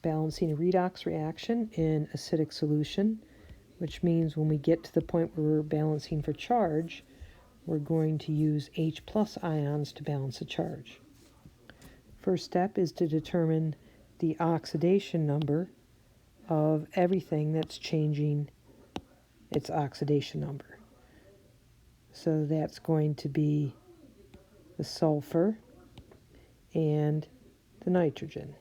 balancing a redox reaction in acidic solution, which means when we get to the point where we're balancing for charge, we're going to use H plus ions to balance a charge. First step is to determine the oxidation number of everything that's changing its oxidation number. So that's going to be the sulfur and the nitrogen.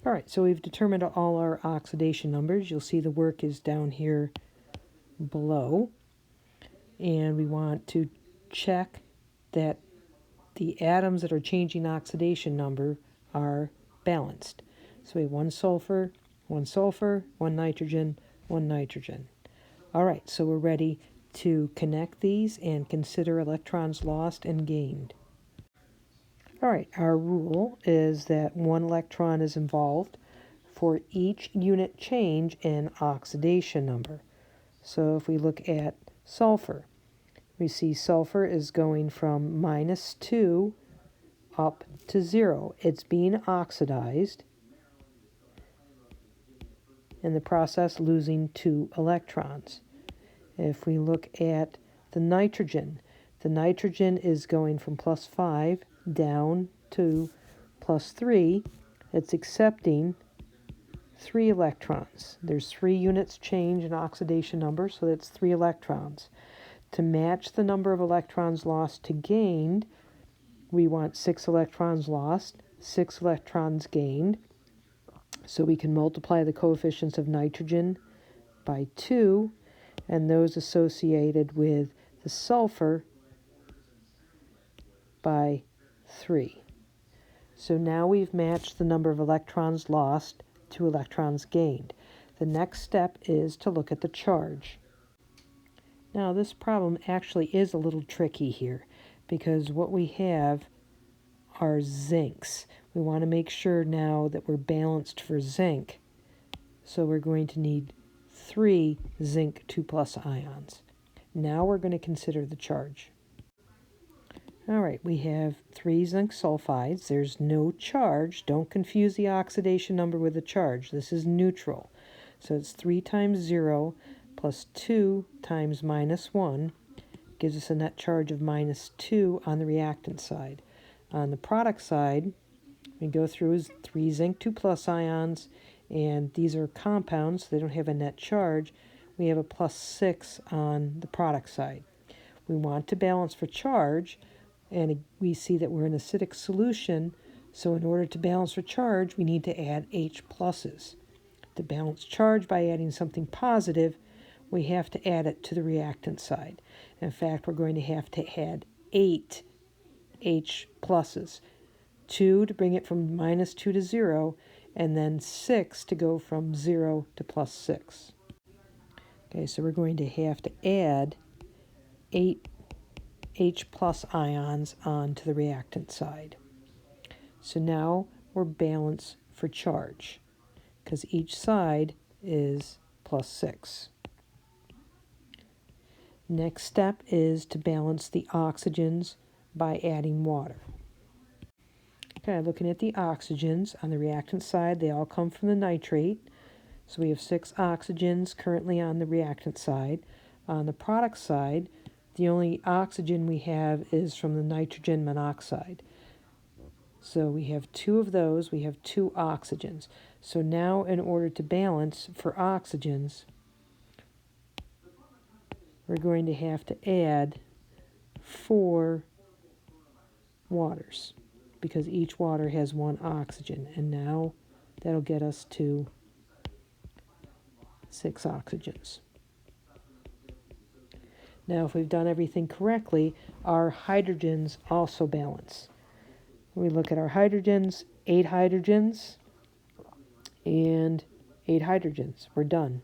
All right, so we've determined all our oxidation numbers. You'll see the work is down here below. And we want to check that the atoms that are changing oxidation number are balanced. So we have one sulfur, one nitrogen, one nitrogen. All right, so we're ready to connect these and consider electrons lost and gained. All right, our rule is that one electron is involved for each unit change in oxidation number. So if we look at sulfur, we see sulfur is going from -2 up to 0. It's being oxidized, in the process losing 2 electrons. If we look at the nitrogen is going from +5 down to +3. It's accepting 3 electrons. There's 3 units change in oxidation number, so that's 3 electrons. To match the number of electrons lost to gained, we want 6 electrons lost, 6 electrons gained. So we can multiply the coefficients of nitrogen by 2, and those associated with the sulfur by 3. So now we've matched the number of electrons lost to electrons gained. The next step is to look at the charge. Now this problem actually is a little tricky here because what we have are zincs. We want to make sure now that we're balanced for zinc. So we're going to need 3 zinc 2+ ions. Now we're going to consider the charge. All right, we have 3 zinc sulfides. There's no charge. Don't confuse the oxidation number with the charge. This is neutral. So it's 3 times 0 plus 2 times -1 gives us a net charge of -2 on the reactant side. On the product side, we go through as 3 zinc 2+ ions, and these are compounds, so they don't have a net charge. We have a +6 on the product side. We want to balance for charge, and we see that we're in acidic solution, so in order to balance for charge, we need to add H pluses. To balance charge by adding something positive, we have to add it to the reactant side. In fact, we're going to have to add 8 H pluses. 2 to bring it from -2 to 0, and then 6 to go from 0 to +6. Okay, so we're going to have to add 8 H plus ions onto the reactant side. So now we're balanced for charge because each side is +6. Next step is to balance the oxygens by adding water. Okay, looking at the oxygens on the reactant side, they all come from the nitrate. So we have 6 oxygens currently on the reactant side. On the product side, the only oxygen we have is from the nitrogen monoxide. So we have 2 of those, we have 2 oxygens. So now in order to balance for oxygens, we're going to have to add 4 waters because each water has 1 oxygen. And now that'll get us to 6 oxygens. Now, if we've done everything correctly, our hydrogens also balance. We look at our hydrogens, 8 hydrogens, and 8 hydrogens. We're done.